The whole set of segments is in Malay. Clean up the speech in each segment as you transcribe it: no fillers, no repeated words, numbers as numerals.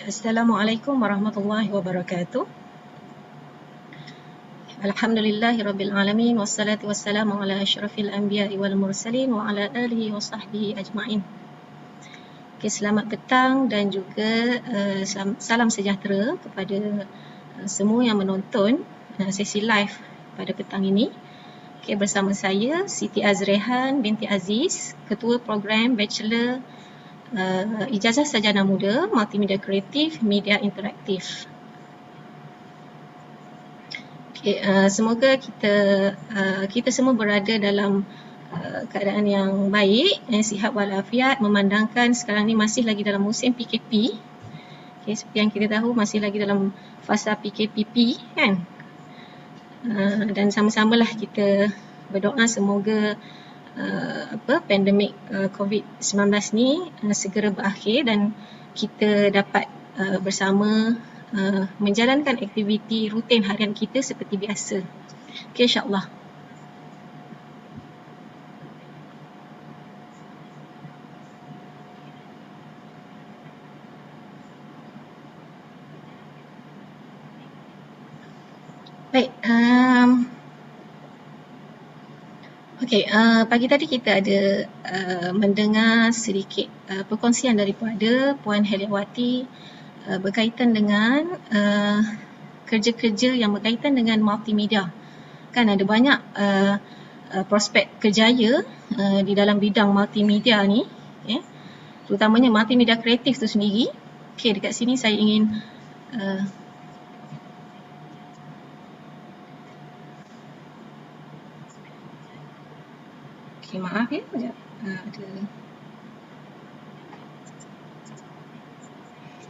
Assalamualaikum warahmatullahi wabarakatuh. Alhamdulillahirabbil alamin wassalatu wassalamu ala asyrafil anbiya'i wal mursalin wa ala alihi wa sahbihi ajma'in. Okay, selamat petang dan juga salam sejahtera kepada semua yang menonton sesi live pada petang ini. Okay, bersama saya Siti Azrehan binti Aziz, Ketua Program Bachelor Ijazah Sarjana Muda Multimedia Kreatif Media Interaktif. Okay, semoga kita semua berada dalam keadaan yang baik, sihat walafiat, memandangkan sekarang ni masih lagi dalam musim PKP. Okay, seperti yang kita tahu masih lagi dalam fasa PKPP kan. Dan sama-samalah kita berdoa semoga pandemik COVID-19 ni segera berakhir dan kita dapat bersama menjalankan aktiviti rutin harian kita seperti biasa. Okay, insyaAllah. Baik, pagi tadi kita ada mendengar sedikit perkongsian daripada Puan Heliawati berkaitan dengan kerja-kerja yang berkaitan dengan multimedia. Kan ada banyak prospek kerjaya di dalam bidang multimedia ni, terutamanya multimedia kreatif tu sendiri. Okay, dekat sini saya ingin maaf ya, ada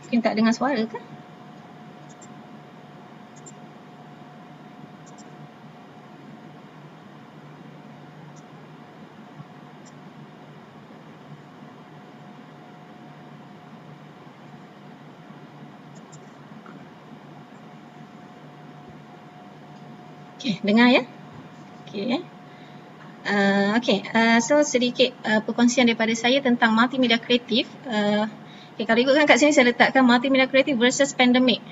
mungkin tak dengar suara ke? Okay, dengar ya? So sedikit perkongsian daripada saya tentang multimedia kreatif. Kalau ikutkan kat sini saya letakkan multimedia kreatif versus pandemik.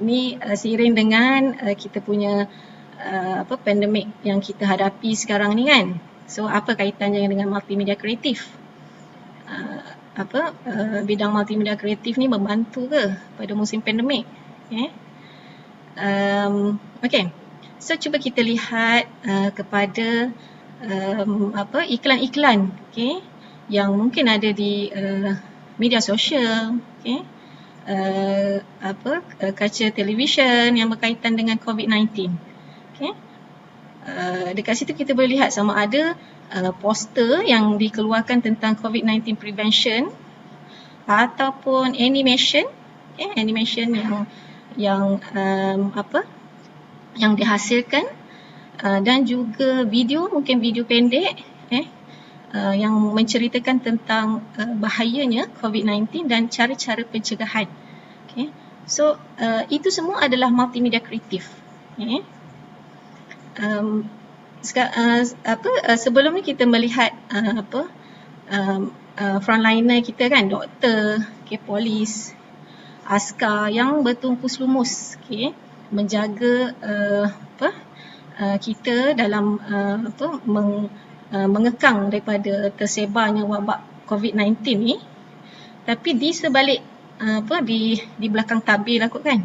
Ni seiring dengan kita punya pandemik yang kita hadapi sekarang ni kan. So apa kaitannya dengan multimedia kreatif? Bidang multimedia kreatif ni membantu ke pada musim pandemik? So cuba kita lihat kepada iklan-iklan yang mungkin ada di media sosial, kaca televisyen yang berkaitan dengan COVID-19. Dekat situ kita boleh lihat sama ada poster yang dikeluarkan tentang COVID-19 prevention ataupun animation, animation yang dihasilkan dan juga video, mungkin video pendek yang menceritakan tentang bahayanya COVID-19 dan cara-cara pencegahan. So itu semua adalah multimedia kreatif. Sebelum ni kita melihat frontliner kita kan, doktor, polis, askar yang bertungkus lumus menjaga kita dalam mengekang daripada tersebarnya wabak COVID-19 ni. Tapi di sebalik di belakang tabir lah kot kan,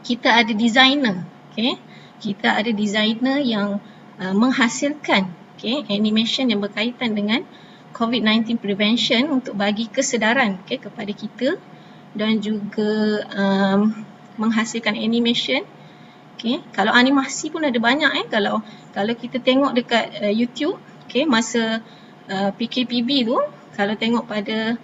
kita ada designer, kita ada designer yang menghasilkan animation yang berkaitan dengan COVID-19 prevention untuk bagi kesedaran kepada kita dan juga menghasilkan animation. Kalau animasi pun ada banyak kalau kita tengok dekat YouTube, masa PKPB tu, kalau tengok pada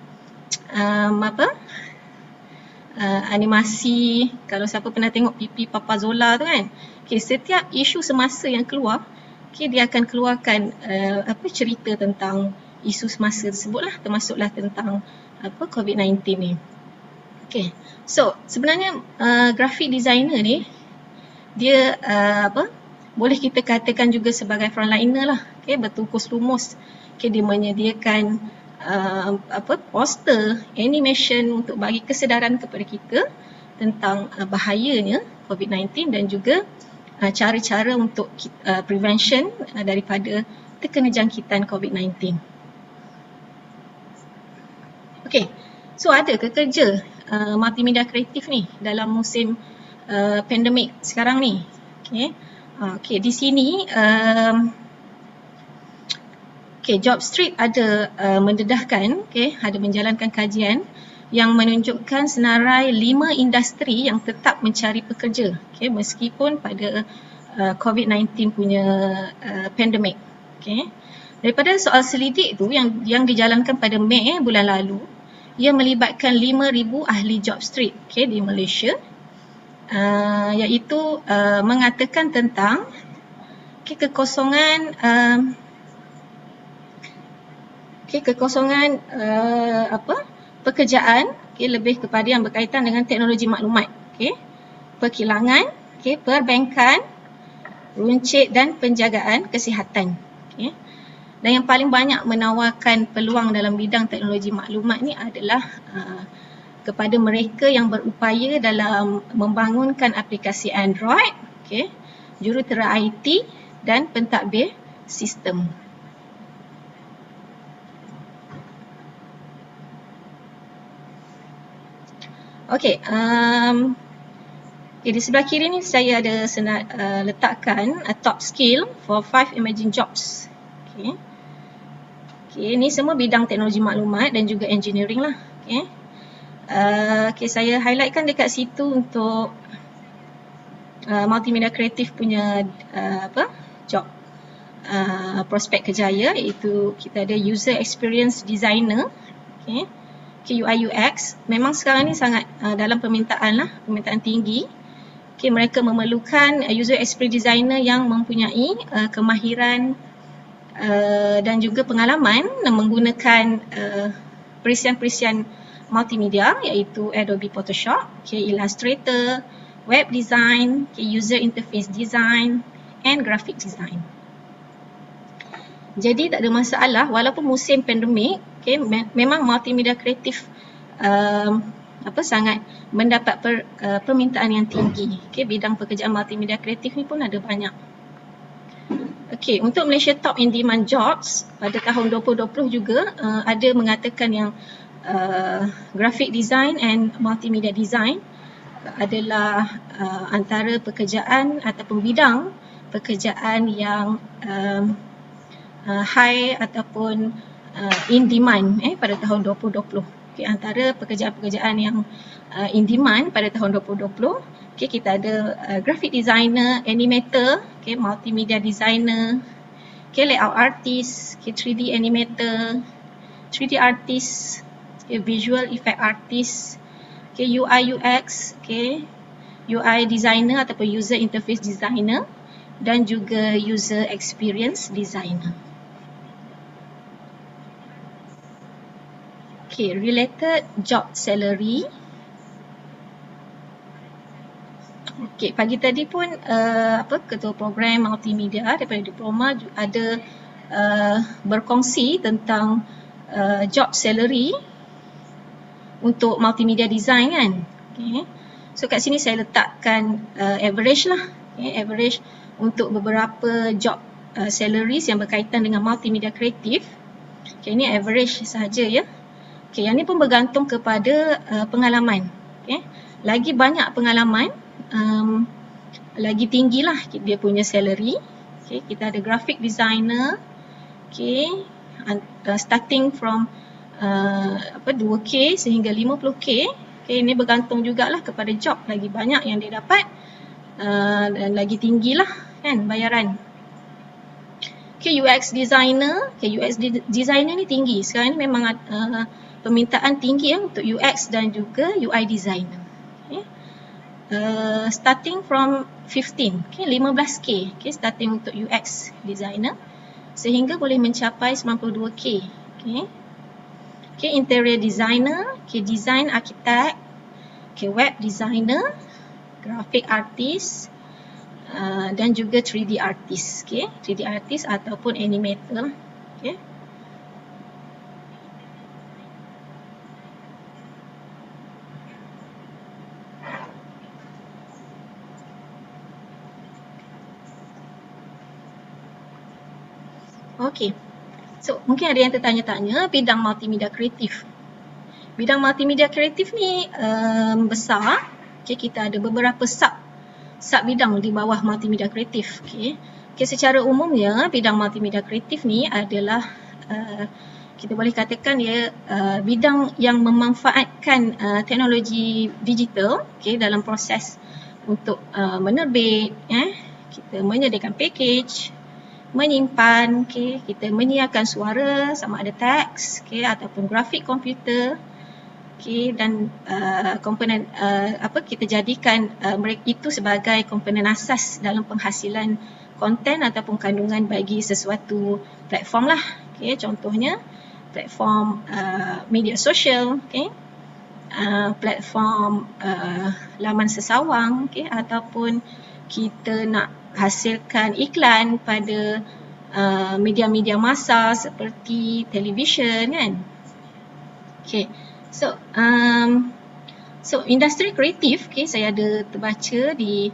animasi, kalau siapa pernah tengok Pipi Papa Zola tu kan, setiap isu semasa yang keluar, dia akan keluarkan cerita tentang isu semasa tersebut lah, termasuklah tentang COVID-19 ni. So sebenarnya graphic designer ni dia boleh kita katakan juga sebagai frontliner lah, bertungkus lumus. Dia menyediakan poster animation untuk bagi kesedaran kepada kita tentang bahayanya COVID-19 dan juga cara-cara untuk prevention daripada terkena jangkitan COVID-19. Okey, so ada ke kerja multimedia kreatif ni dalam musim pandemik sekarang ni? Okey, di sini JobStreet ada mendedahkan, ada menjalankan kajian yang menunjukkan senarai 5 industri yang tetap mencari pekerja, meskipun pada COVID-19 punya pandemik. Daripada soal selidik tu yang dijalankan pada Mei bulan lalu, ia melibatkan 5,000 ahli JobStreet di Malaysia, iaitu mengatakan tentang kekosongan pekerjaan lebih kepada yang berkaitan dengan teknologi maklumat, perkilangan, perbankan, runcit dan penjagaan kesihatan. Dan yang paling banyak menawarkan peluang dalam bidang teknologi maklumat ni adalah kepada mereka yang berupaya dalam membangunkan aplikasi Android, jurutera IT dan pentadbir sistem. Di sebelah kiri ni saya ada letakkan top skill for 5 emerging jobs. Ini semua bidang teknologi maklumat dan juga engineering lah. Saya highlightkan dekat situ untuk multimedia kreatif punya job prospek kerjaya, iaitu kita ada user experience designer, UI UX. Memang sekarang ni sangat dalam permintaan tinggi. Mereka memerlukan user experience designer yang mempunyai kemahiran dan juga pengalaman menggunakan perisian-perisian multimedia, iaitu Adobe Photoshop, Illustrator, web design, user interface design and graphic design. Jadi tak ada masalah walaupun musim pandemik, memang multimedia kreatif sangat mendapat permintaan yang tinggi. Bidang pekerjaan multimedia kreatif ni pun ada banyak. Untuk Malaysia Top in Demand Jobs pada tahun 2020 juga ada mengatakan yang graphic design and multimedia design adalah antara pekerjaan ataupun bidang pekerjaan yang high ataupun in demand pada tahun 2020. Antara pekerjaan-pekerjaan yang in demand pada tahun 2020, kita ada graphic designer, animator, multimedia designer, layout artist, 3D animator, 3D artist, visual effect artist, UI UX, UI designer ataupun user interface designer dan juga user experience designer. Related job salary. Pagi tadi pun ketua program multimedia daripada diploma ada berkongsi tentang job salary untuk multimedia design kan. So kat sini saya letakkan average lah, average untuk beberapa job salaries yang berkaitan dengan multimedia kreatif. Ini average sahaja ya. Yang ni pun bergantung kepada pengalaman. Lagi banyak pengalaman, lagi tinggilah dia punya salary. Kita ada graphic designer, starting from 2K sehingga 50K. Ini bergantung jugalah kepada job, lagi banyak yang dia dapat dan lagi tinggilah kan bayaran. UX designer, UX designer ni tinggi. Sekarang ni memang permintaan tinggi untuk UX dan juga UI designer. Starting from 15K, starting untuk UX designer sehingga boleh mencapai 92K. Interior designer, design architect, web designer, graphic artist dan juga 3D artist. 3D artist ataupun animator. Okey. So, mungkin ada yang tertanya-tanya bidang multimedia kreatif. Bidang multimedia kreatif ni besar. Okay, kita ada beberapa sub bidang di bawah multimedia kreatif. Okay, secara umumnya bidang multimedia kreatif ni adalah kita boleh katakan dia bidang yang memanfaatkan teknologi digital dalam proses untuk menerbit, kita menyediakan package, menyimpan, kita menyiarkan suara sama ada teks, ataupun grafik komputer, dan komponen kita jadikan mereka itu sebagai komponen asas dalam penghasilan konten ataupun kandungan bagi sesuatu platform lah. Contohnya platform media sosial, platform laman sesawang, ataupun kita nak hasilkan iklan pada media-media massa seperti televisyen kan. So industri kreatif, saya ada terbaca di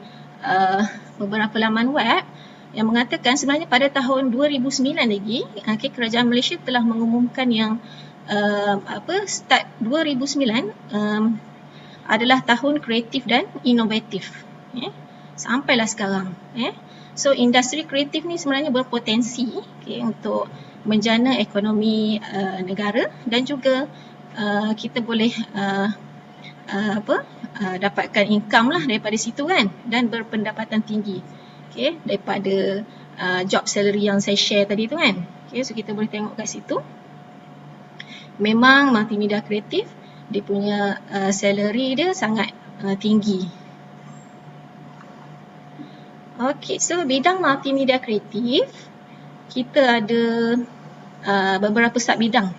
beberapa laman web yang mengatakan sebenarnya pada tahun 2009 lagi, kerajaan Malaysia telah mengumumkan yang start 2009 adalah tahun kreatif dan inovatif. Sampailah sekarang. So industri kreatif ni sebenarnya berpotensi untuk menjana ekonomi negara dan juga kita boleh dapatkan income lah daripada situ kan, dan berpendapatan tinggi daripada job salary yang saya share tadi tu kan. So kita boleh tengok kat situ. Memang multimedia kreatif dia punya salary dia sangat tinggi. So bidang multimedia kreatif kita ada beberapa sub bidang.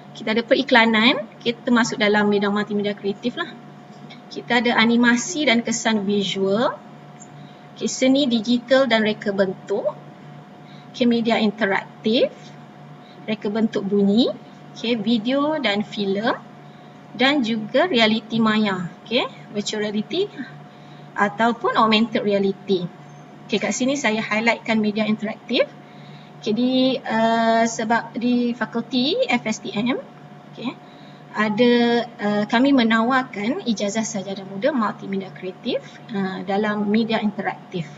Kita ada periklanan, kita masuk dalam bidang multimedia kreatif lah. Kita ada animasi dan kesan visual, seni digital dan reka bentuk, media interaktif, reka bentuk bunyi, video dan filem, dan juga reality maya, virtual reality ataupun augmented reality. Kat sini saya highlightkan media interaktif. Sebab di fakulti FSTM, ada kami menawarkan ijazah sarjana muda multimedia kreatif dalam media interaktif.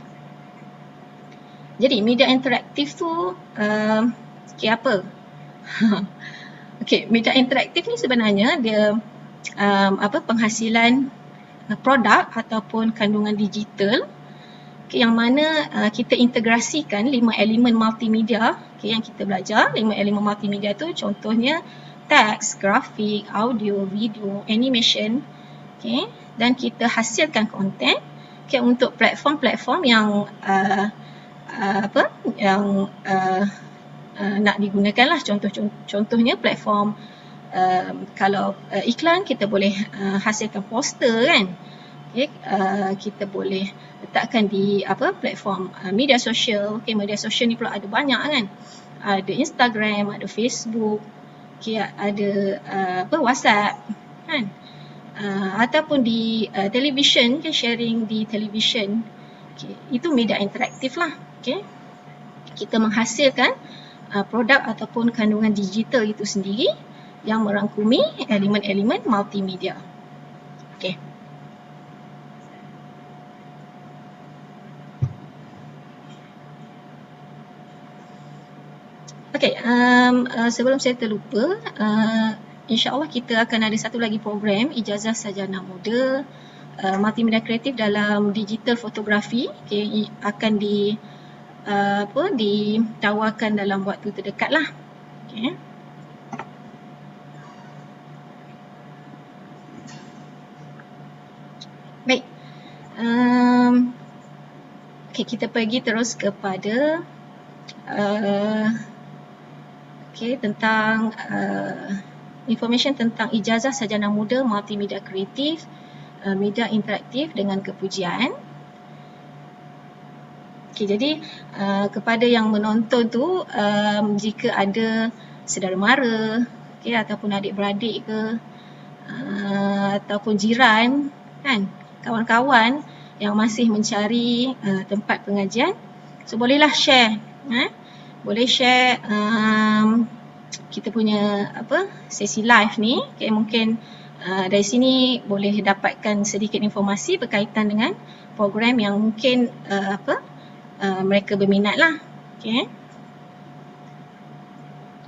Jadi media interaktif tu apa? Media interaktif ni sebenarnya dia penghasilan produk ataupun kandungan digital yang mana kita integrasikan 5 elemen multimedia yang kita belajar. 5 elemen multimedia tu contohnya teks, grafik, audio, video, animation, dan kita hasilkan konten untuk platform-platform yang nak digunakan lah. Contohnya platform kalau iklan kita boleh hasilkan poster kan. Kita boleh letakkan di platform media sosial. Media sosial ni pula ada banyak kan. Ada Instagram, ada Facebook, ada WhatsApp kan. Ataupun di televisyen, sharing di televisyen. Itu media interaktif lah. Kita menghasilkan produk ataupun kandungan digital itu sendiri yang merangkumi elemen-elemen multimedia. Sebelum saya terlupa, insya-Allah kita akan ada satu lagi program ijazah sarjana muda multimedia kreatif dalam digital fotografi, akan ditawarkan dalam waktu terdekat lah. Baik, kita pergi terus kepada tentang information tentang ijazah sarjana muda multimedia kreatif, media interaktif dengan kepujian. Jadi kepada yang menonton tu, jika ada saudara mara, ataupun adik-beradik ke, ataupun jiran kan, kawan-kawan yang masih mencari tempat pengajian, so bolehlah share boleh share kita punya sesi live ni. Okay, mungkin dari sini boleh dapatkan sedikit informasi berkaitan dengan program yang mungkin mereka berminat lah. Okay.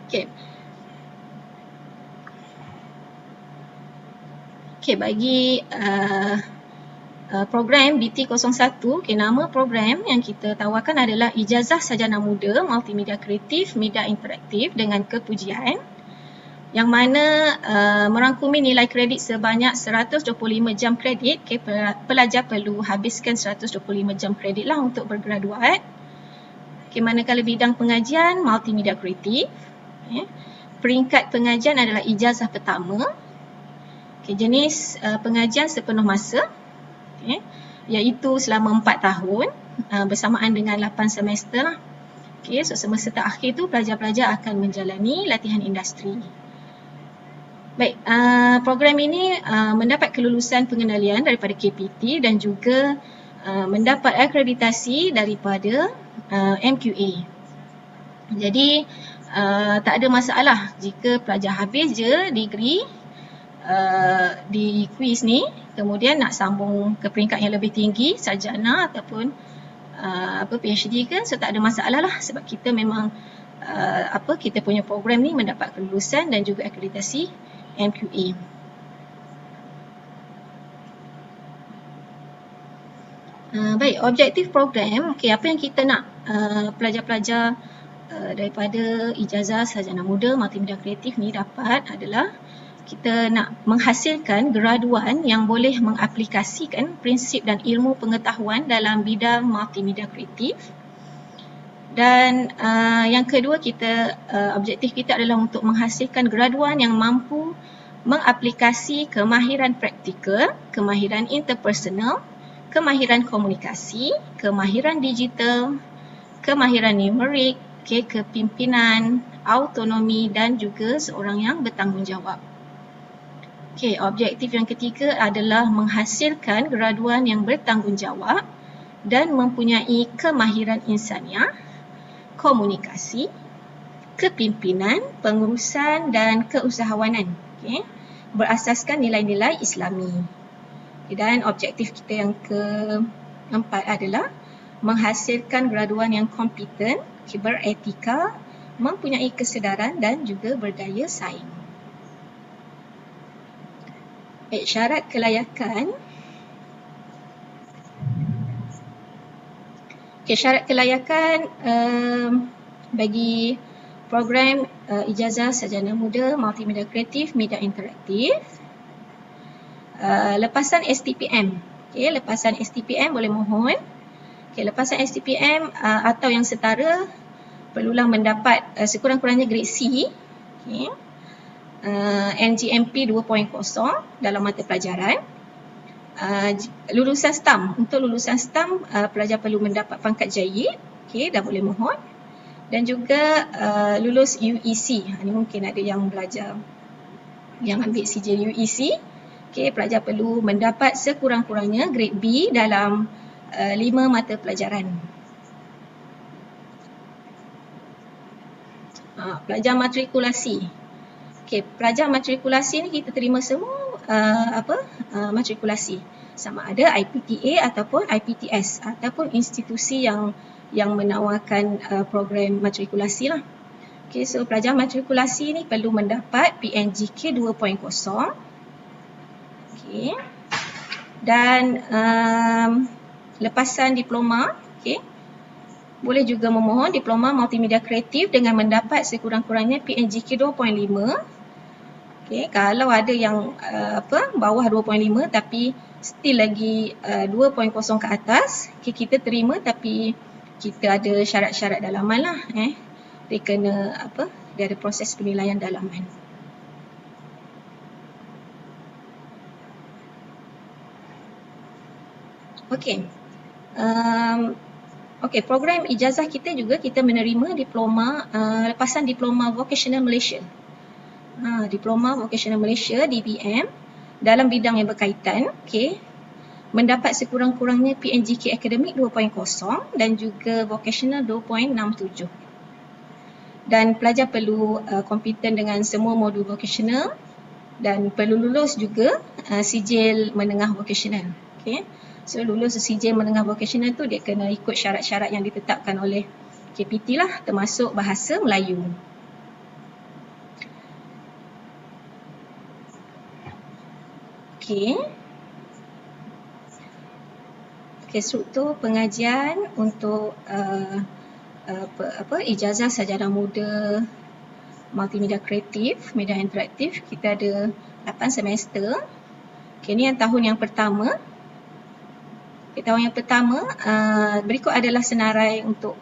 Okay. Okay, bagi program BT01, okay, nama program yang kita tawarkan adalah Ijazah Sarjana Muda Multimedia Kreatif Media Interaktif dengan Kepujian, yang mana merangkumi nilai kredit sebanyak 125 jam kredit. Okay, pelajar perlu habiskan 125 jam kredit lah untuk bergraduat. Okay, manakala bidang pengajian multimedia kreatif. Okay. Peringkat pengajian adalah ijazah pertama. Okay, jenis pengajian sepenuh masa. Okay, iaitu selama 4 tahun bersamaan dengan 8 semester lah. Okay, so semester terakhir tu pelajar-pelajar akan menjalani latihan industri. Baik, program ini mendapat kelulusan pengendalian daripada KPT dan juga mendapat akreditasi daripada MQA. Jadi tak ada masalah jika pelajar habis je degree di kuis ni, kemudian nak sambung ke peringkat yang lebih tinggi, sarjana ataupun PhD ke, so tak ada masalah lah, sebab kita memang kita punya program ni mendapat kelulusan dan juga akreditasi MQA. Baik, objektif program, okay, apa yang kita nak pelajar-pelajar daripada ijazah sarjana muda multimedia kreatif ni dapat adalah kita nak menghasilkan graduan yang boleh mengaplikasikan prinsip dan ilmu pengetahuan dalam bidang multimedia kreatif. Dan yang kedua, objektif kita adalah untuk menghasilkan graduan yang mampu mengaplikasi kemahiran praktikal, kemahiran interpersonal, kemahiran komunikasi, kemahiran digital, kemahiran numerik, kepimpinan, autonomi dan juga seorang yang bertanggungjawab. Okay, objektif yang ketiga adalah menghasilkan graduan yang bertanggungjawab dan mempunyai kemahiran insaniah, komunikasi, kepimpinan, pengurusan dan keusahawanan. Okay, berasaskan nilai-nilai Islami. Okay, dan objektif kita yang keempat adalah menghasilkan graduan yang kompeten, beretika, mempunyai kesedaran dan juga berdaya saing. Syarat kelayakan. Okay, syarat kelayakan bagi program ijazah sarjana muda multimedia kreatif media interaktif, lepasan STPM. Okay, lepasan STPM boleh mohon. Okay, lepasan STPM atau yang setara perlulah mendapat sekurang-kurangnya grade C. Okay. NGMP 2.0 dalam mata pelajaran. Lulusan STAM. Untuk lulusan STAM, pelajar perlu mendapat pangkat jayid. Okay, dah boleh mohon. Dan juga lulus UEC. Ini mungkin ada yang belajar yang ambil sijil UEC. Okay, pelajar perlu mendapat sekurang-kurangnya grade B dalam 5 mata pelajaran. Pelajar matrikulasi. Okay, pelajar matrikulasi ni kita terima semua matrikulasi, sama ada IPTA ataupun IPTS ataupun institusi yang menawarkan program matrikulasi lah. Okay, so pelajar matrikulasi ni perlu mendapat PNGK 2.0. Okay. Dan lepasan diploma, okay, boleh juga memohon diploma multimedia kreatif dengan mendapat sekurang-kurangnya PNGK 2.5. Okay, kalau ada yang bawah 2.5 tapi still lagi 2.0 ke atas, okay, kita terima tapi kita ada syarat-syarat dalaman lah. Dia kena dia ada proses penilaian dalaman. Okey. Program ijazah kita juga kita menerima diploma lepasan diploma vocational Malaysia. Diploma vocational Malaysia DVM dalam bidang yang berkaitan, okey. Mendapat sekurang-kurangnya PNGK akademik 2.0 dan juga vocational 2.67. Dan pelajar perlu kompeten dengan semua modul vocational dan perlu lulus juga sijil menengah vocational. Okay. So lulus sijil menengah vocational tu dia kena ikut syarat-syarat yang ditetapkan oleh KPT lah, termasuk bahasa Melayu. Okay. Okay, struktur pengajian untuk ijazah sarjana muda multimedia kreatif, media interaktif, kita ada 8 semester. Okay, ini yang tahun yang pertama. Okay, tahun yang pertama, berikut adalah senarai untuk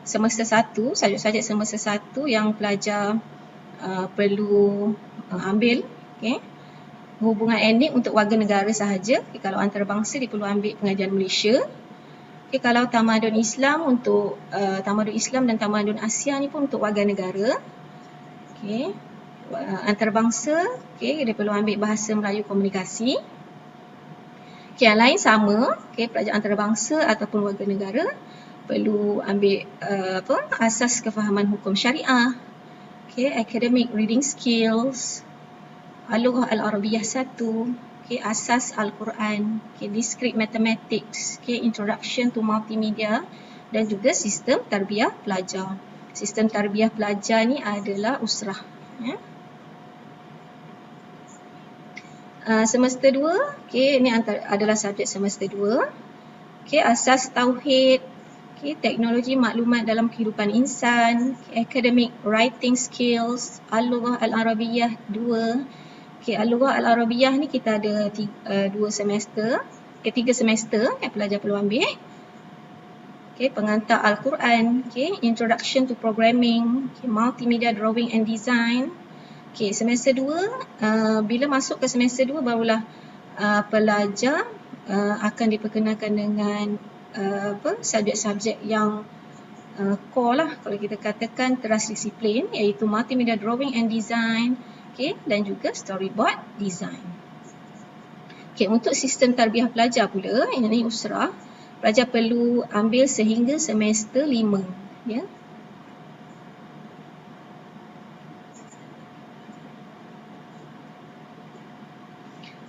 semester 1, subjek-subjek semester 1 yang pelajar perlu ambil. Okay. Hubungan etnik untuk warga negara sahaja. Okay, kalau antarabangsa dia perlu ambil pengajian Malaysia. Okay, kalau tamadun Islam untuk tamadun Islam dan tamadun Asia ni pun untuk warga negara. Okay. Antarabangsa, okay, dia perlu ambil bahasa Melayu komunikasi. Okay, yang lain sama, okay, pelajar antarabangsa ataupun warga negara perlu ambil asas kefahaman hukum syariah, okay, academic reading skills, Al-Lughah Al-Arabiyah 1, okay, asas Al-Quran, okay, discrete mathematics, okay, introduction to multimedia dan juga sistem tarbiyah pelajar. Sistem tarbiyah pelajar ni adalah usrah. Ya. Semester 2, okay, ini adalah subjek semester 2. Okay, asas tauhid, okay, teknologi maklumat dalam kehidupan insan, okay, academic writing skills, Al-Lughah Al-Arabiyah 2. Okay, Al-Lughah Al-Arabiyah ni kita ada 3 semester, okay, 3 semester yang pelajar perlu ambil. Okay, pengantar Al-Quran, okay, introduction to programming, okay, multimedia drawing and design. Okay, semester 2, bila masuk ke semester 2 barulah pelajar akan diperkenalkan dengan subjek-subjek yang core lah, kalau kita katakan teras disiplin, iaitu multimedia drawing and design, okay, dan juga storyboard design. Okay, untuk sistem tarbiyah pelajar pula, yang ini usrah, pelajar perlu ambil sehingga semester 5. Ya.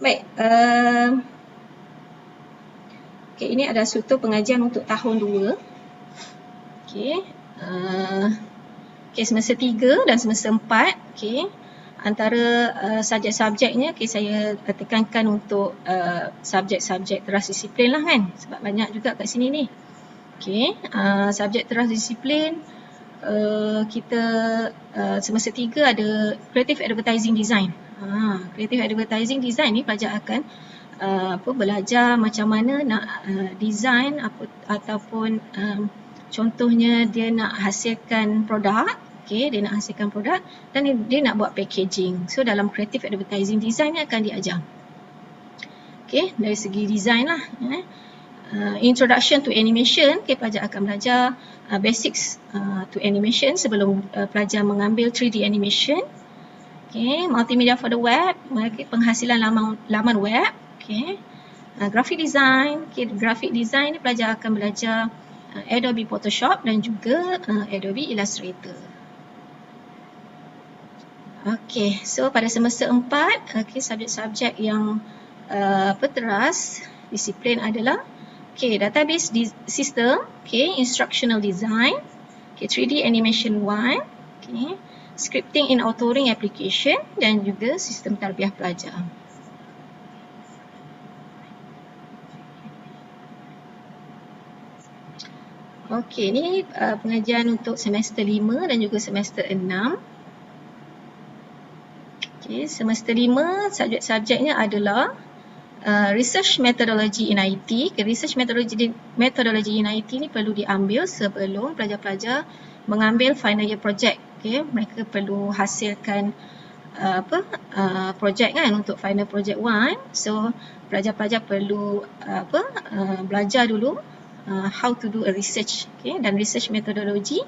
Baik, okay, ini ada struktur pengajian untuk tahun 2. Okay, okay, semester 3 dan semester 4, okay, antara subjek-subjeknya, okay, saya tekankan untuk subjek-subjek teras disiplin lah kan, sebab banyak juga kat sini ni. Okay, subjek teras disiplin, kita semester 3 ada creative advertising design. Creative advertising design ni pelajar akan belajar macam mana nak design ataupun contohnya dia nak hasilkan produk, okay, dia nak hasilkan produk dan dia nak buat packaging. So dalam creative advertising design ni akan diajar. Okay, dari segi design lah. Introduction to animation, okay, pelajar akan belajar basics to animation sebelum pelajar mengambil 3D animation. Okay, multimedia for the web, okay, penghasilan laman web. Okay, graphic design, okay, graphic design ni pelajar akan belajar Adobe Photoshop dan juga Adobe Illustrator. Okay, so pada semester 4, okay, subjek-subjek yang teras disiplin adalah okay, database system, okay, instructional design, okay, 3D animation 1, okay, scripting in authoring application dan juga sistem tarbiyah pelajar. Okey, ini pengajian untuk semester 5 dan juga semester 6. Okey, semester 5 subjek-subjeknya adalah research methodology in IT. Okay, research methodology in IT ni perlu diambil sebelum pelajar-pelajar mengambil final year project. Okay, mereka perlu hasilkan projek kan untuk final project 1. So pelajar-pelajar perlu belajar dulu how to do a research, okay, dan research methodology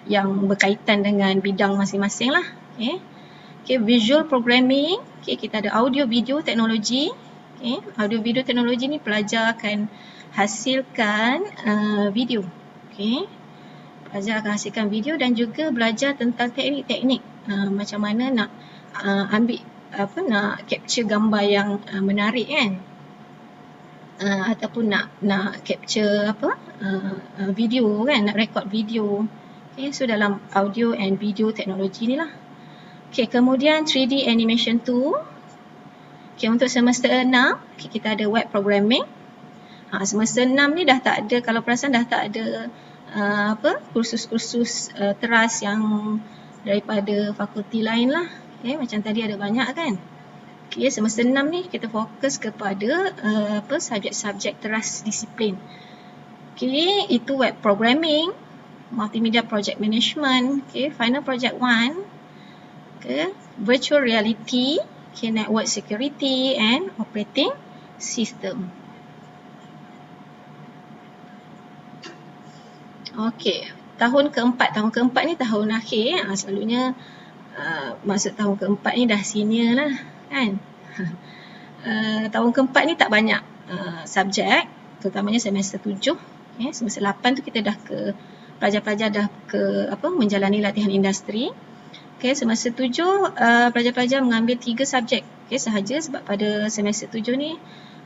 yang berkaitan dengan bidang masing-masing lah. Okay. Okay, visual programming, okay, kita ada audio video teknologi. Okay, audio video teknologi ni pelajar akan hasilkan video. Okay. Pelajar akan hasilkan video dan juga belajar tentang teknik-teknik macam mana nak ambil nak capture gambar yang menarik kan, ataupun nak capture video kan, nak record video. Okay, so dalam audio and video teknologi ni lah. Okay, kemudian 3D animation tu. Okay, untuk semester 6 kita ada web programming. Semester 6 ni dah tak ada, kalau perasan dah tak ada kursus-kursus teras yang daripada fakulti lain lah. Okay, macam tadi ada banyak kan. Okay, semester 6 ni kita fokus kepada subjek-subjek teras disiplin. Okay, itu web programming, multimedia project management, okay, final project 1, okay, virtual reality, okay, network security and operating system. Okey, tahun keempat ni tahun akhir. Selalunya masuk tahun keempat ni dah senior lah kan. Tahun keempat ni tak banyak subjek, terutamanya semester 7. Semester 8 tu kita dah ke, pelajar-pelajar dah ke menjalani latihan industri. Semester 7 pelajar-pelajar mengambil 3 subjek sahaja, sebab pada semester 7 ni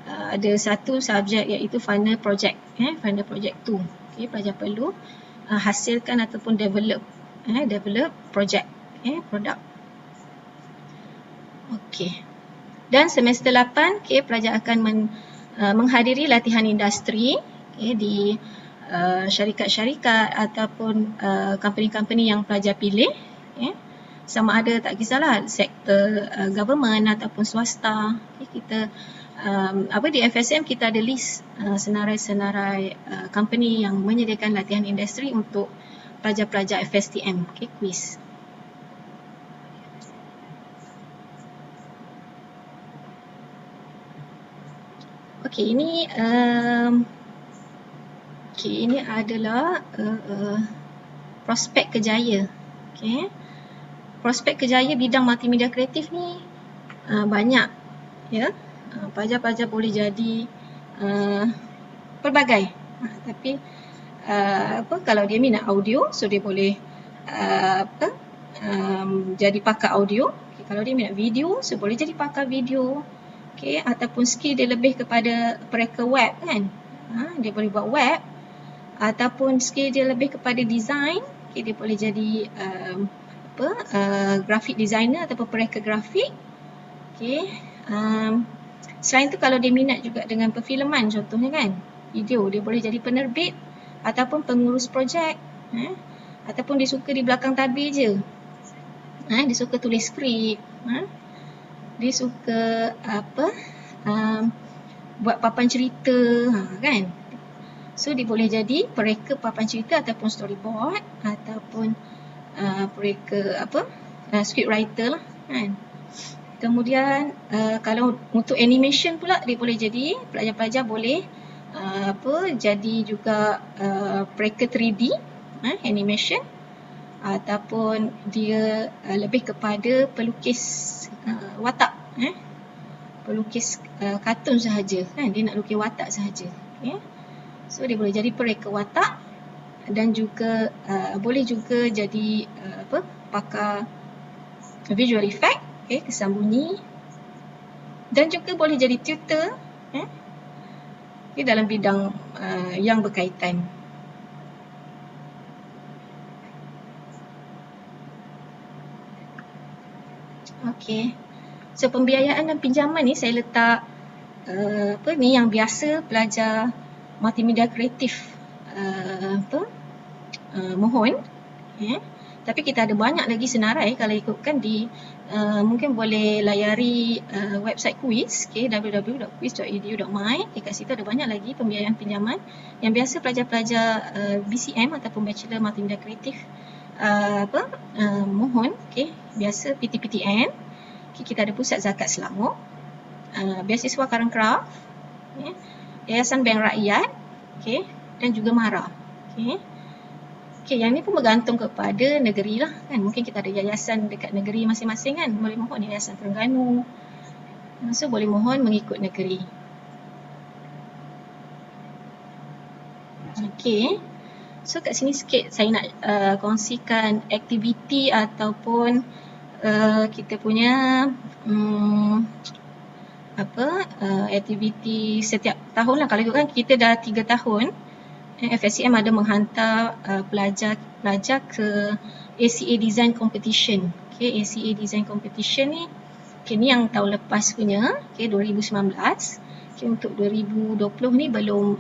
ada satu subjek iaitu final project, final project 2. Pelajar perlu hasilkan ataupun develop project, produk. Dan semester 8 pelajar akan menghadiri latihan industri di syarikat-syarikat ataupun company-company yang pelajar pilih, sama ada tak kisahlah sektor government ataupun swasta. Kita di FSM kita ada list senarai-senarai company yang menyediakan latihan industri untuk pelajar-pelajar FSTM, quiz. Ini adalah prospek kerjaya. Prospek kerjaya bidang multimedia kreatif ni banyak, ya. Pelajar-pelajar boleh jadi pelbagai. Tapi kalau dia minat audio, so dia boleh jadi pakar audio. Kalau dia minat video, so boleh jadi pakar video. Ataupun skill dia lebih kepada pereka web kan. Dia boleh buat web. Ataupun skill dia lebih kepada design, dia boleh jadi graphic designer ataupun pereka grafik. Selain tu kalau dia minat juga dengan perfilman contohnya kan, video, dia boleh jadi penerbit ataupun pengurus projek, ataupun dia suka di belakang tabir je, dia suka tulis skrip, dia suka buat papan cerita, kan. So dia boleh jadi pereka papan cerita ataupun storyboard ataupun pereka script writer lah kan. Kemudian kalau untuk animation pula, dia boleh jadi, pelajar-pelajar boleh jadi juga pereka 3D animation, ataupun dia lebih kepada pelukis watak, pelukis kartun sahaja kan, dia nak lukis watak sahaja. So dia boleh jadi pereka watak dan juga boleh juga jadi pakar visual effect, kesan bunyi, dan juga boleh jadi tutor dalam bidang yang berkaitan. So pembiayaan dan pinjaman ni saya letak ni yang biasa pelajar multimedia kreatif mohon. Tapi kita ada banyak lagi senarai, kalau ikutkan di mungkin boleh layari website quiz, www.quiz.edu.my. Kat situ ada banyak lagi pembiayaan pinjaman yang biasa pelajar-pelajar BCM ataupun Bachelor Multimedia Kreatif mohon. Biasa PTPTN, kita ada Pusat Zakat Selangor, Beasiswa Karang Kraft, Yayasan Bank Rakyat, dan juga MARA. Yang ni pun bergantung kepada negeri lah kan. Mungkin kita ada yayasan dekat negeri masing-masing kan, boleh mohon Yayasan Terengganu. So boleh mohon mengikut negeri. So kat sini sikit saya nak kongsikan aktiviti ataupun kita punya aktiviti setiap tahun lah. Kalau ikutkan kita dah 3 tahun, FSCM ada menghantar pelajar ke ACA Design Competition. Okay, ACA Design Competition ni, okay, ni yang tahun lepas punya, okay, 2019. Okay, untuk 2020 ni belum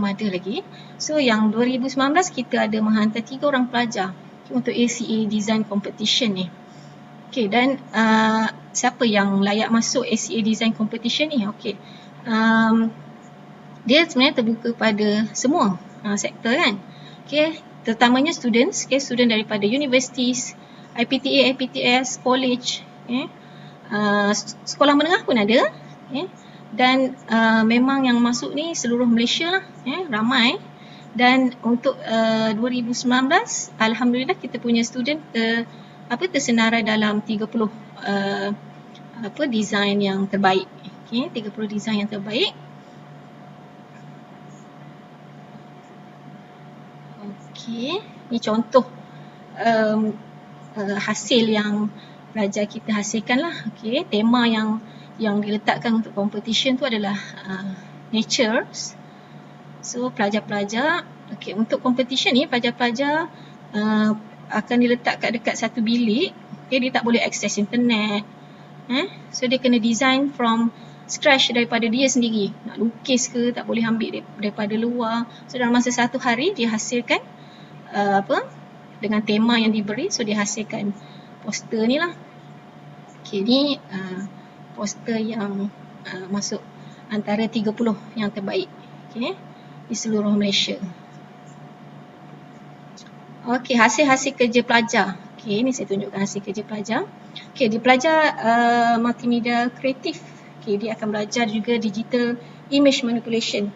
ada lagi. So yang 2019 kita ada menghantar 3 orang pelajar, okay, untuk ACA Design Competition ni. Okay, dan siapa yang layak masuk ACA Design Competition ni? Okay, dia sebenarnya terbuka pada semua sektor kan. Okay, terutamanya students, okay, student daripada universities, IPTA, IPTS, college, okay, sekolah menengah pun ada, okay, dan memang yang masuk ni seluruh Malaysia lah, ramai. Dan untuk 2019, alhamdulillah kita punya student tersenarai dalam 30 design yang terbaik. Okay, 30 design yang terbaik. Okay, ni contoh hasil yang pelajar kita hasilkan lah. Okay, tema yang diletakkan untuk competition tu adalah nature. So pelajar-pelajar, okay, untuk competition ni pelajar-pelajar akan diletakkan dekat satu bilik. Okay, dia tak boleh akses internet. So dia kena design from scratch daripada dia sendiri. Nak lukis ke, tak boleh ambil daripada luar. So dalam masa 1 hari dia hasilkan dengan tema yang diberi. So dia hasilkan poster ni lah. Okay, ni poster yang masuk antara 30 yang terbaik, okay, di seluruh Malaysia. Okay, hasil-hasil kerja pelajar. Okay, ni saya tunjukkan hasil kerja pelajar. Okay, dia pelajar multimedia kreatif. Okay, dia akan belajar juga digital image manipulation.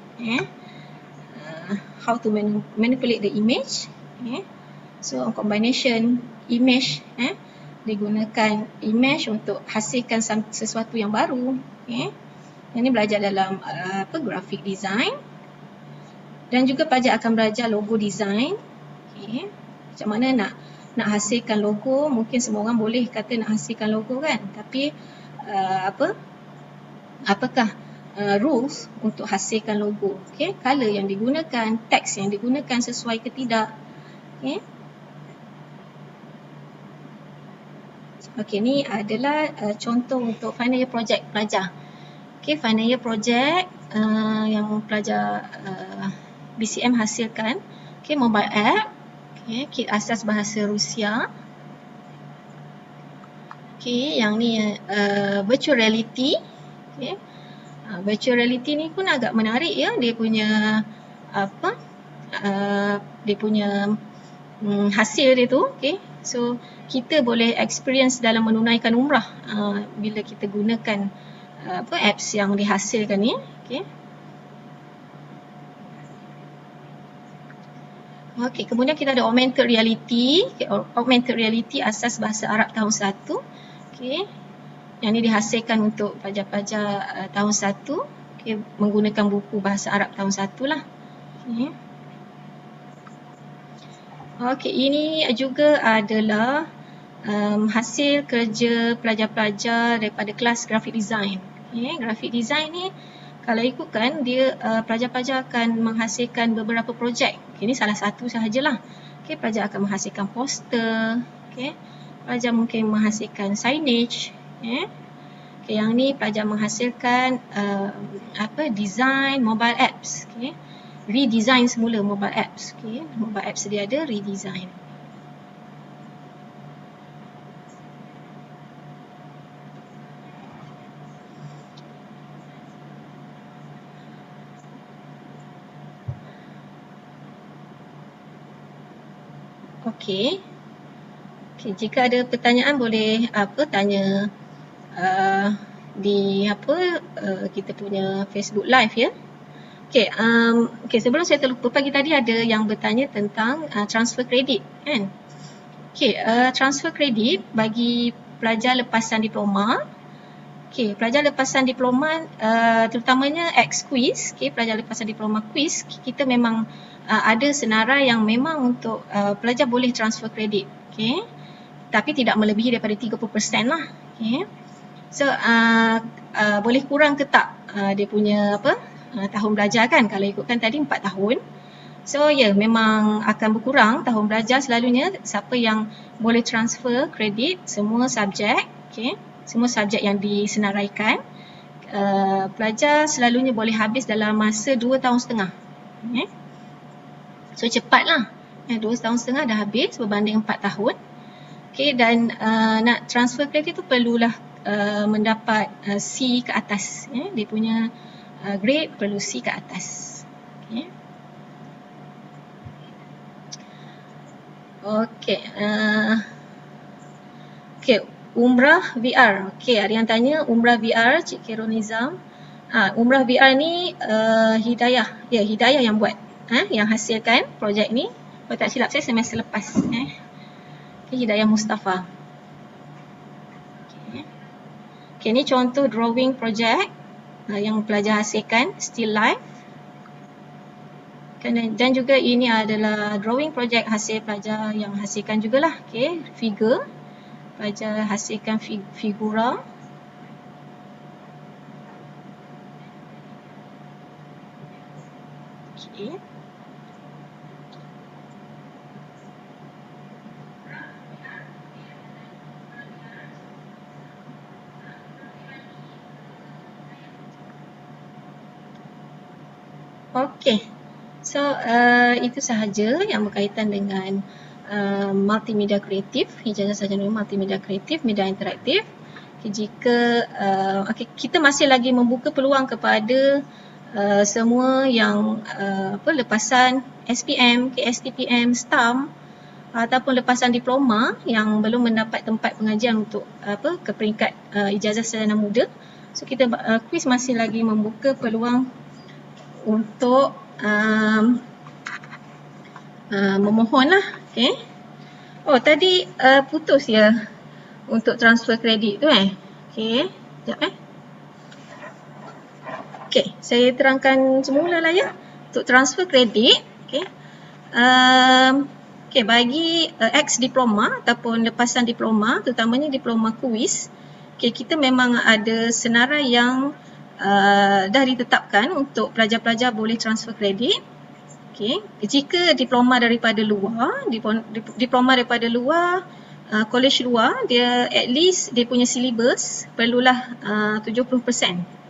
How to manipulate the image. So combination image, dia gunakan image untuk hasilkan sesuatu yang baru. Ini belajar dalam graphic design. Dan juga pelajar akan belajar logo design. Macam mana nak hasilkan logo. Mungkin semua orang boleh kata nak hasilkan logo kan, tapi apakah rules untuk hasilkan logo? Okay, color yang digunakan, teks yang digunakan sesuai ke tidak? Okay, ni adalah contoh untuk final year project pelajar. Okay, final year project yang pelajar BCM hasilkan. Okay, mobile app. Okay, kit asas bahasa Rusia. Okay, yang ni virtual reality. Okay, virtual reality ni pun agak menarik ya. Dia punya dia punya hasil dia tu. Okay, so kita boleh experience dalam menunaikan umrah bila kita gunakan apps yang dihasilkan ni. Okay. Okay, kemudian kita ada augmented reality. Okay, augmented reality asas bahasa Arab tahun 1. Okay, yang ni dihasilkan untuk pelajar-pelajar tahun 1. Okay, menggunakan buku bahasa Arab tahun 1 lah. Okay. Okay, ini juga adalah hasil kerja pelajar-pelajar daripada kelas graphic design. Okay, graphic design ni kalau ikutkan dia pelajar-pelajar akan menghasilkan beberapa projek. Okay, ini salah satu sahajalah. Okay, pelajar akan menghasilkan poster. Okay, pelajar mungkin menghasilkan signage. Okay, yang ni pelajar menghasilkan design mobile apps. Okay, redesign semula mobile apps. Okay, mobile apps dia ada redesign. Okey. Okey, jika ada pertanyaan boleh tanya di kita punya Facebook Live ya. Okey, sebelum saya terlupa, pagi tadi ada yang bertanya tentang transfer kredit kan. Okey, transfer kredit bagi pelajar lepasan diploma. Okey, pelajar lepasan diploma terutamanya ex quiz, pelajar lepasan diploma quiz, kita memang ada senarai yang memang untuk pelajar boleh transfer kredit, okay? Tapi tidak melebihi daripada 30% lah, okay? So boleh kurang ke tak dia punya tahun belajar kan, kalau ikutkan tadi 4 tahun. So memang akan berkurang tahun belajar selalunya. Siapa yang boleh transfer kredit, semua subjek, okay? Semua subjek yang disenaraikan, pelajar selalunya boleh habis dalam masa 2 tahun setengah. Okay? So cepatlah, 2 tahun setengah dah habis berbanding 4 tahun. Okay, dan nak transfer kredit tu perlulah mendapat C ke atas. Dia punya grade perlu C ke atas. Okay. Okey, Umrah VR. Okey, ada yang tanya Umrah VR, Cik Khairul Nizam. Umrah VR ni Hidayah. Ya, Hidayah yang buat. Yang hasilkan projek ni. Kalau tak silap saya semester lepas. Hidayah Mustafa. Okey, ni contoh drawing projek yang pelajar hasilkan, still life. Dan juga ini adalah drawing projek hasil pelajar yang hasilkan jugalah. Okey, figure. Pelajar hasilkan figura. Okey. Okey. So, itu sahaja yang berkaitan dengan multimedia kreatif, ijazah sarjana multimedia kreatif, media interaktif. Jika kita masih lagi membuka peluang kepada semua yang lepasan SPM, KSTPM, STAM ataupun lepasan diploma yang belum mendapat tempat pengajian untuk ke peringkat ijazah sarjana muda. So kita kuis masih lagi membuka peluang untuk memohon lah. Okay. Oh tadi putus ya untuk transfer kredit tu Okay, sekejap Okay, saya terangkan semula lah ya. Untuk transfer kredit, okay. Okay, bagi ex-diploma ataupun lepasan diploma, terutamanya diploma kuis, okay, kita memang ada senarai yang dah ditetapkan untuk pelajar-pelajar boleh transfer kredit. Okay. Jika diploma daripada luar, diploma daripada luar, college luar, dia at least dia punya syllabus perlulah 70%.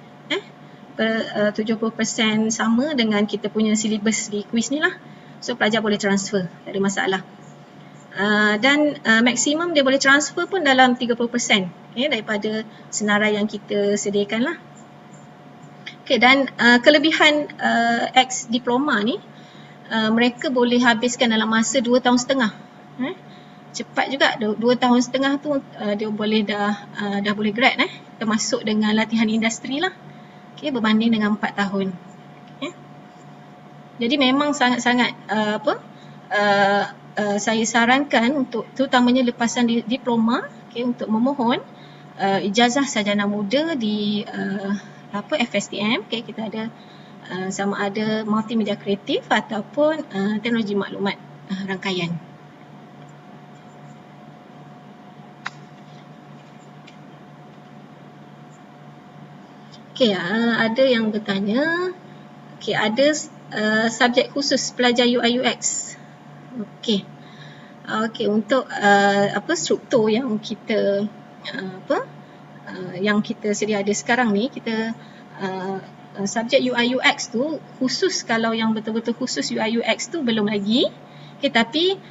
70% sama dengan kita punya syllabus di kuis ni lah. So pelajar boleh transfer, tak ada masalah. Dan maksimum dia boleh transfer pun dalam 30% daripada senarai yang kita sediakan lah. Okay, dan kelebihan ex-diploma ni, mereka boleh habiskan dalam masa 2 tahun setengah. Cepat juga, 2 tahun setengah tu dia boleh dah boleh grad termasuk dengan latihan industri lah. Okay, berbanding dengan 4 tahun. Okay. Jadi memang sangat-sangat saya sarankan untuk terutamanya lepasan diploma, okay, untuk memohon ijazah sarjana muda di FSTM. Okay, kita ada sama ada multimedia kreatif ataupun teknologi maklumat rangkaian. Okay, ada yang bertanya, okay, ada subjek khusus pelajar UI UX. Okay, untuk struktur yang kita yang kita sedia ada sekarang ni, kita subjek UI UX tu khusus, kalau yang betul-betul khusus UI UX tu belum lagi. Okay, tapi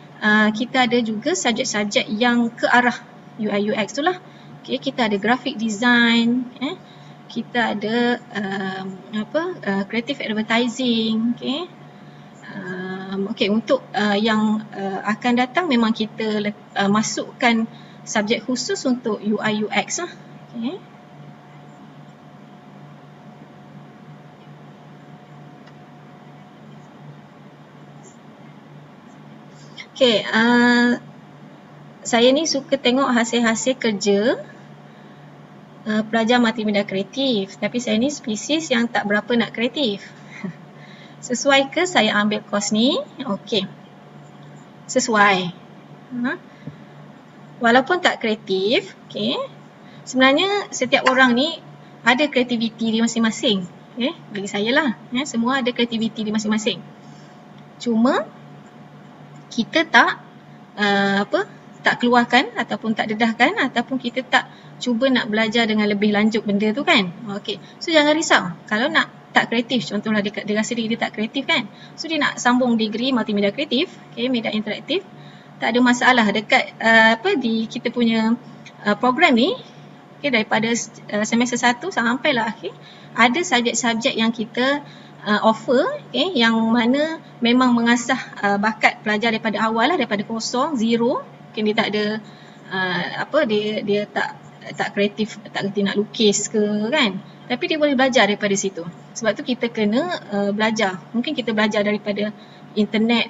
kita ada juga subjek-subjek yang ke arah UI UX tu lah. Okay, kita ada graphic design, kita ada creative advertising. Okay. Okay, untuk yang akan datang memang kita masukkan subjek khusus untuk UI UX lah. Okay. Okay, saya ni suka tengok hasil-hasil kerja pelajar multimedia kreatif, tapi saya ni spesies yang tak berapa nak kreatif. Sesuai ke saya ambil kos ni? Okey. Sesuai. Walaupun tak kreatif, okey. Sebenarnya setiap orang ni ada kreativiti di masing-masing. Okay? Bagi saya lah. Semua ada kreativiti di masing-masing. Cuma kita tak tak keluarkan ataupun tak dedahkan ataupun kita tak cuba nak belajar dengan lebih lanjut benda tu kan. Okey. So jangan risau. Kalau nak tak kreatif, contohlah dia rasa dia tak kreatif kan. So dia nak sambung degree multimedia kreatif, okay, media interaktif, tak ada masalah dekat di kita punya program ni, okay, daripada semester 1 sampailah akhir, ada subjek-subjek yang kita offer, okay, yang mana memang mengasah bakat pelajar daripada awal lah, daripada kosong, zero. Mungkin dia tak ada dia tak kreatif, tak kerti nak lukis ke kan, tapi dia boleh belajar daripada situ. Sebab tu kita kena belajar. Mungkin kita belajar daripada internet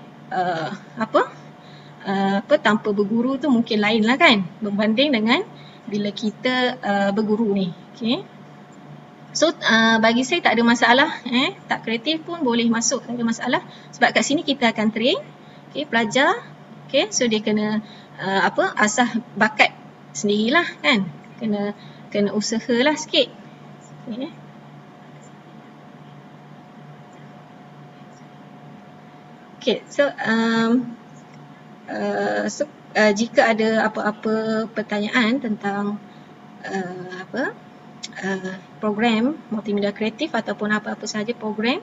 tanpa berguru tu mungkin lain lah kan, berbanding dengan bila kita berguru ni. Okay. So bagi saya tak ada masalah, tak kreatif pun boleh masuk, tak ada masalah. Sebab kat sini kita akan train, okay, pelajar, okay, so dia kena asah bakat sendirilah kan, kena usahalah sikit. Okay. Okay, so jika ada apa-apa pertanyaan tentang program multimedia kreatif ataupun apa-apa sahaja program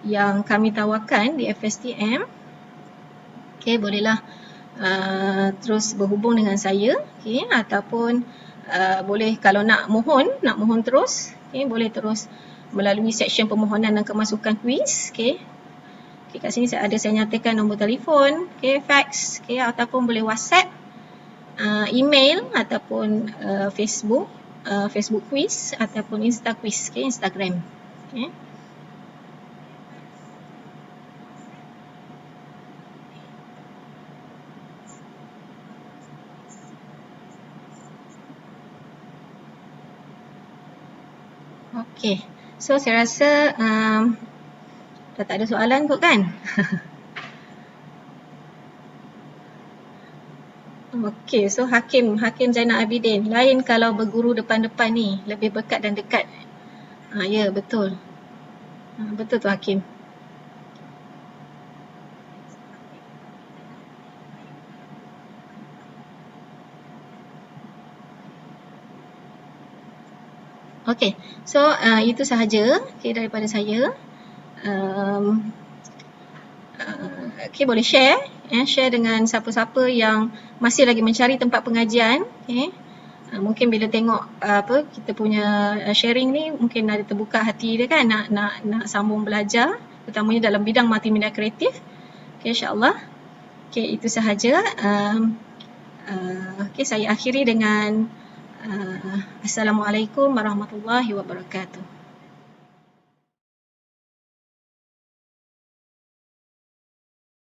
yang kami tawarkan di FSTM, okay, bolehlah terus berhubung dengan saya, okay, ataupun boleh kalau nak mohon terus, okay, boleh terus melalui seksyen permohonan dan kemasukan kuis, okay. Okay, kat sini saya nyatakan nombor telefon, okay, fax, okay, ataupun boleh WhatsApp, email ataupun Facebook quiz ataupun Insta quiz, okay, Instagram. Okay. Okay, so saya rasa dah tak ada soalan kot kan? Okay, so Hakim Zainal Abidin, lain kalau berguru depan-depan ni, lebih berkat dan dekat. Ya, betul. Betul tu Hakim. Okay, so itu sahaja, okay, daripada saya. Okay, boleh share dengan siapa-siapa yang masih lagi mencari tempat pengajian, okay. Mungkin bila tengok kita punya sharing ni, mungkin ada terbuka hati dia kan, nak sambung belajar, terutamanya dalam bidang multimedia kreatif. Okay, insyaAllah. Okay, itu sahaja. Okay, saya akhiri dengan Assalamualaikum warahmatullahi wabarakatuh.